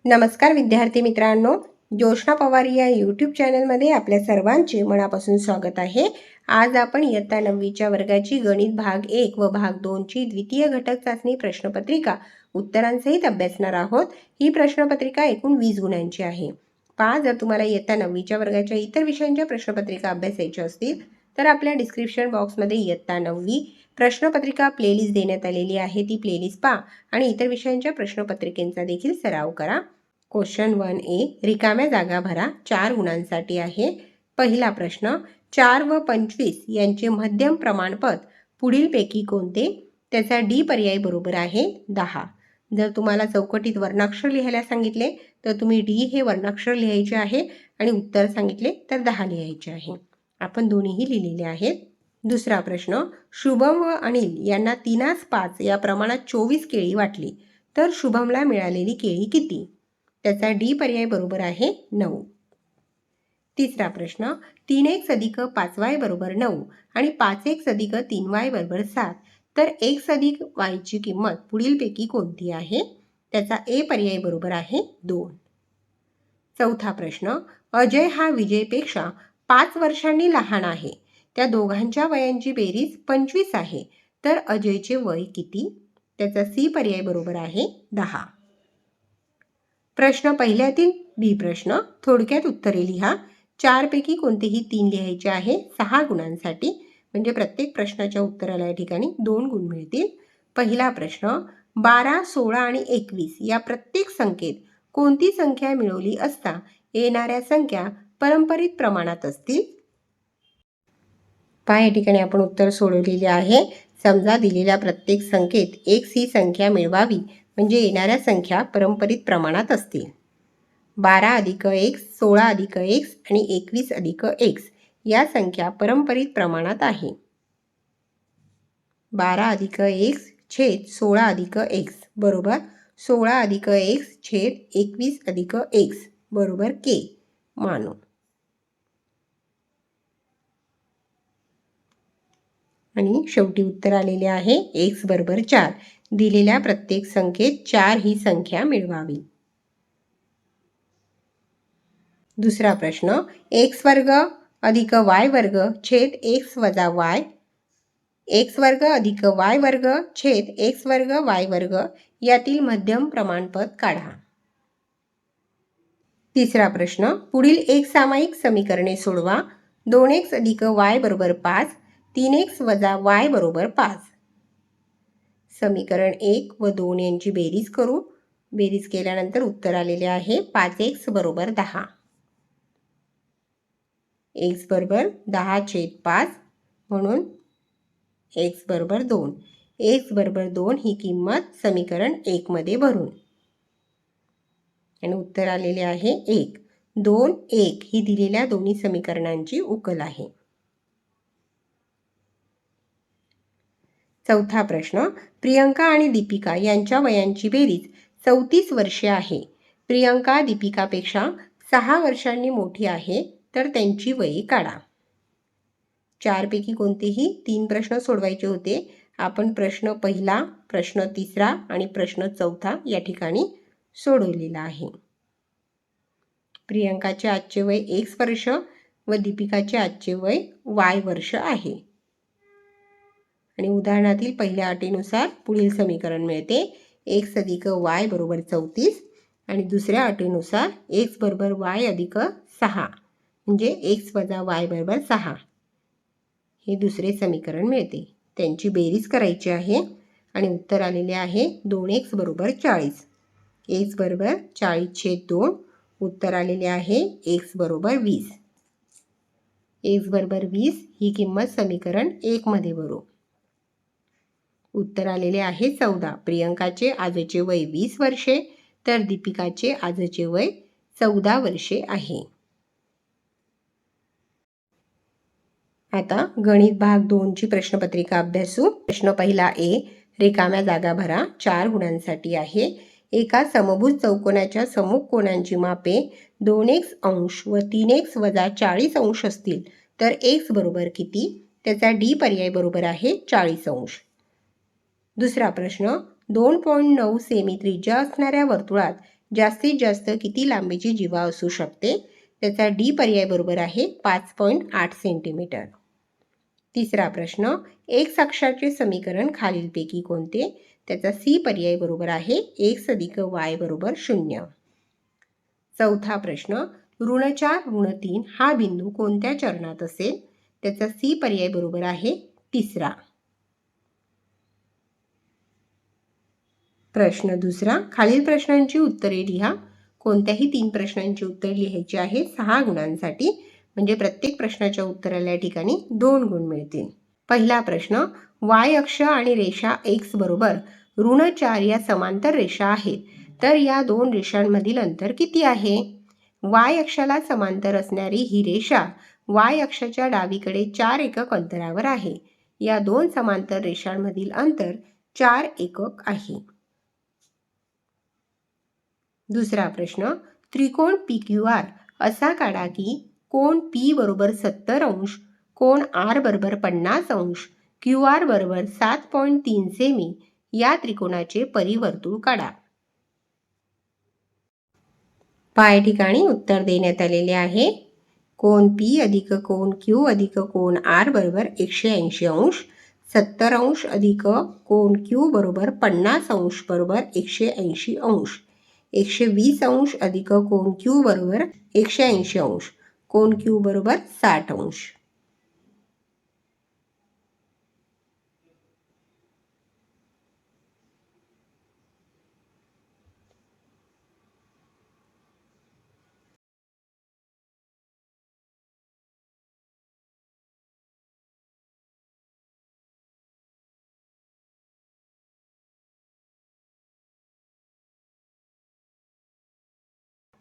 नमस्कार विद्यार्थी मित्रांनो, जोशना पवार या यूट्यूब चॅनलमध्ये आपल्या सर्वांचे मनापासून स्वागत आहे। आज आपण इयत्ता 9वीच्या वर्गाची गणित भाग 1 व भाग 2ची द्वितीय घटक चाचणी प्रश्नपत्रिका उत्तरांसहित अभ्यासणार आहोत। ही प्रश्नपत्रिका एकूण 20 गुणांची आहे। जर तुम्हाला इयत्ता 9वीच्या वर्गाच्या इतर विषयांच्या प्रश्नपत्रिका अभ्यासायच्या असतील तर आपल्या डिस्क्रिप्शन बॉक्समध्ये इयत्ता 9वी प्रश्नपत्रिका प्लेलिस्ट देण्यात आलेली आहे। ती प्लेलिस्ट पहा आणि इतर विषयांच्या प्रश्नपत्रिकेचा देखील सराव करा। क्वेश्चन 1A, रिकाम्या जागा भरा, 4 गुणांसाठी आहे। पहिला प्रश्न, 4 व 25 यांचे मध्यम प्रमाणपद पुढीलपैकी कोणते? त्याचा डी पर्याय बरोबर आहे 10। जर तुम्हाला चौकटीत वर्णाक्षर लिहायला सांगितले तर तुम्ही डी हे वर्णाक्षर लिहायचे आहे आणि उत्तर सांगितले तर 10 लिहायचे आहे। आपण दोन्हीही लिहिलेले आहेत। दुसरा प्रश्न, शुभम व अनिल यांना 3:5 या प्रमाणात 24 केळी वाटली तर शुभमला मिळालेली केळी किती? त्याचा डी पर्याय बरोबर आहे 9। तिसरा प्रश्न, 3x अधिक 5y बरोबर 9 आणि 5x अधिक 3y बरोबर 7 तर x अधिक y ची किंमत पुढीलपैकी कोणती आहे? त्याचा ए पर्याय बरोबर आहे 2। चौथा प्रश्न, अजय हा विजयपेक्षा 5 वर्षांनी लहान आहे। त्या दोघांच्या वयांची बेरीज 25 आहे तर अजयचे वय किती? त्याचा सी पर्याय बरोबर आहे 10। प्रश्न पहिल्यातील बी प्रश्न, थोडक्यात उत्तरे लिहा। 4 पैकी कोणतेही 3 लिहायचे आहे 6 गुणांसाठी, म्हणजे प्रत्येक प्रश्नाच्या उत्तराला या ठिकाणी 2 गुण मिळतील। पहिला प्रश्न, 12, 16 आणि 21 या प्रत्येक संख्येत कोणती संख्या मिळवली असता येणाऱ्या संख्या पारंपरिक प्रमाणात असतील? पहा, या ठिकाणी आपण उत्तर सोडवलेले आहे। समजा दिलेल्या प्रत्येक संख्येत x ही संख्या मिळवावी म्हणजे येणाऱ्या संख्या पारंपरिक प्रमाणात असतील। 12 अधिक x, 16 अधिक x आणि 21 अधिक x या संख्या पारंपरिक प्रमाणात आहे। 12 अधिक x छेद 16 अधिक x बरोबर 16 अधिक x छेद 21 अधिक x बरोबर k मानू। आणि शेवटी उत्तर आलेले आहे x बरोबर 4। दिलेल्या प्रत्येक संख्येत 4 ही संख्या मिळवावी। दुसरा प्रश्न, x वर्ग अधिक y वर्ग छेद x वजा y, x वर्ग अधिक y वर्ग छेद x वर्ग y वर्ग यातील मध्यम प्रमाणपद काढा। तिसरा प्रश्न, पुढील एक सामायिक समीकरणे सोडवा। 2x अधिक y बरोबर 5, 3x वजा y बरोबर 5। समीकरण 1 व 2 यांची बेरीज करू। बेरीज केल्यानंतर उत्तर आलेले आहे 5x बरोबर 10। x बरोबर 10 छेद 5 म्हणून x बरोबर 2। x बरोबर 2 ही किंमत समीकरण 1 मध्ये भरून आणि उत्तर आलेले आहे 1। 2, 1 ही दिलेल्या दोन्ही समीकरणांची उकल आहे। चौथा प्रश्न, प्रियंका आणि दीपिका यांच्या वयांची बेरीज 34 वर्षे आहे। प्रियंका दीपिकापेक्षा 6 वर्षांनी मोठी आहे तर त्यांची वये काढा। 4 पैकी कोणतेही 3 प्रश्न सोडवायचे होते। आपण प्रश्न पहिला, प्रश्न तिसरा आणि प्रश्न चौथा या ठिकाणी सोडवलेला आहे। प्रियंकाचे आजचे वय x वर्ष व दीपिकाचे आजचे वय y वर्ष आहे। आणि उदाहरणातील पहिल्या अटीनुसार पुढील समीकरण मिळते। x अधिक y बरोबर 34 आणि दुसऱ्या अटीनुसार x बरोबर y अधिक 6 म्हणजे x वजा y बरोबर 6 हे दुसरे समीकरण मिळते। त्यांची बेरीज करायची आहे आणि उत्तर आलेले आहे 2x बरोबर 40। x बरोबर 40 छेद 2 उत्तर आलेले आहे x बरोबर 20। x बरोबर 20 ही किंमत समीकरण 1 मध्ये भरू। उत्तर आलेले आहे 14। प्रियंकाचे आजचे वय 20 वर्षे तर दीपिकाचे आजचे वय 14 वर्षे आहे। आता गणित भाग 2 ची प्रश्नपत्रिका अभ्यासू। प्रश्न पहिला ए, रिकाम्या जागा भरा, 4 गुणांसाठी आहे। एका समभुज चौकोनाच्या सम्मुख कोनांची मापे 2x अंश व 3x वजा 40 अंश असतील तर x बरोबर किती? त्याचा डी पर्याय बरोबर आहे 40 अंश। दुसरा प्रश्न, 2.9 सेमी त्रिज्या असणाऱ्या वर्तुळात जास्तीत जास्त किती लांबीची जीवा असू शकते? त्याचा डी पर्याय बरोबर आहे 5.8 सेंटीमीटर. तिसरा प्रश्न, एक्स अक्षाचे समीकरण खालीलपैकी कोणते? त्याचा सी पर्याय बरोबर आहे x अधिक y बरोबर 0. चौथा प्रश्न, ऋण 4 ऋण 3 हा बिंदू कोणत्या चरणात असेल? त्याचा सी पर्याय बरोबर आहे तिसरा. प्रश्न दुसरा, खालील प्रश्नांची उत्तरे लिहा. कोणत्याही 3 प्रश्नांची उत्तरे लिहायची आहे 6 गुणांसाठी, म्हणजे प्रत्येक प्रश्नाच्या उत्तराला या ठिकाणी 2 गुण मिळतील. पहिला प्रश्न, y अक्ष आणि रेषा x बरोबर ऋण 4 या समांतर रेषा आहेत, तर या दोन रेषांमधील अंतर किती आहे? y अक्षाला समांतर असणारी ही रेषा y अक्षाच्या डावीकडे 4 एकक अंतरावर आहे. या दोन समांतर रेषांमधील अंतर 4 एकक आहे. दुसरा प्रश्न, त्रिकोण PQR असा काढा की कोण P बरोबर 70 अंश, कोण R बरोबर 50 अंश, QR बरोबर 7.3 सेमी या त्रिकोणाचे परिवर्तुळ काढा. पाय ठिकाणी उत्तर देण्यात आलेले आहे. कोण P अधिक कोण Q अधिक कोण R बरोबर 180 अंश, 70 अंश अधिक कोण Q बरोबर 50 अंश बरोबर 180 अंश, 120 अंश अधिक कोण Q बरोबर 180 अंश, कोण Q बरोबर 60 अंश.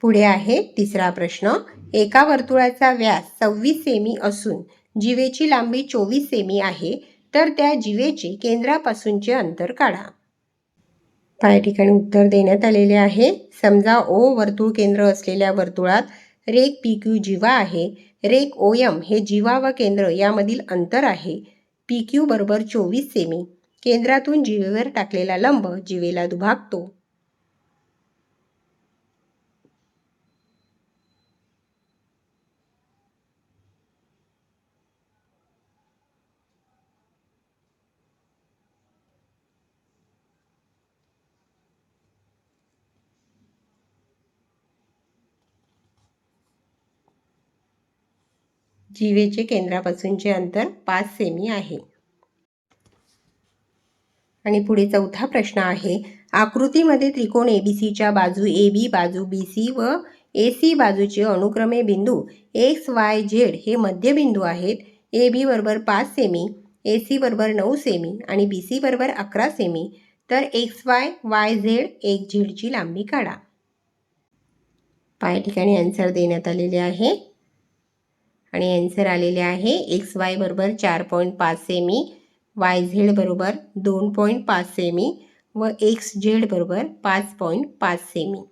पुढे आहे तिसरा प्रश्न, एका वर्तुळाचा व्यास 26 सेमी असून जीवेची लांबी 24 सेमी आहे, तर त्या जीवेचे केंद्रापासूनचे अंतर काढा. त्या ठिकाणी उत्तर देण्यात आलेले आहे. समजा O वर्तुळ केंद्र असलेल्या वर्तुळात रेख PQ जीवा आहे. रेख OM हे जीवा व केंद्र यामधील अंतर आहे. PQ बरोबर 24 सेमी. केंद्रातून जीवेवर टाकलेला लंब जीवेला दुभागतो. जीवेचे केंद्रापासूनचे अंतर 5 सेमी आहे. आणि पुढे चौथा प्रश्न आहे, आकृतीमध्ये त्रिकोण ABCच्या बाजू AB, बाजू BC व AC बाजूचे अनुक्रमे बिंदू X, Y, Z हे मध्यबिंदू आहेत. AB बरोबर 5 सेमी, AC बरोबर 9 सेमी आणि BC बरोबर 11 सेमी. तर XY, YZ, XZ ची लांबी काढा. पाय ठिकाणी आन्सर देण्यात आलेले आहे आणि आन्सर आलेले आहे XY बरोबर 4.5 सेमी, YZ बरोबर 2.5 सेमी व XZ बरोबर 5.5 सेमी.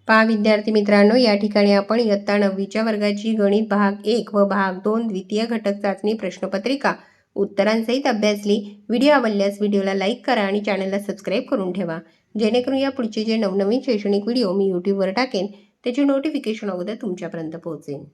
पहा विद्यार्थी मित्रांनो, या ठिकाणी आपण इयत्ता 9वीच्या वर्गाची गणित भाग 1 व भाग 2 द्वितीय घटक चाचणी प्रश्नपत्रिका उत्तरांसहित अभ्यासली. व्हिडिओ आवडल्यास व्हिडिओला लाईक करा आणि चॅनलला सबस्क्राईब करून ठेवा, जेणेकरून या पुढचे जे नवनवीन शैक्षणिक व्हिडिओ मी यूट्यूबवर टाकेन त्याचे नोटिफिकेशन अगोदर तुमच्यापर्यंत पोहोचेल.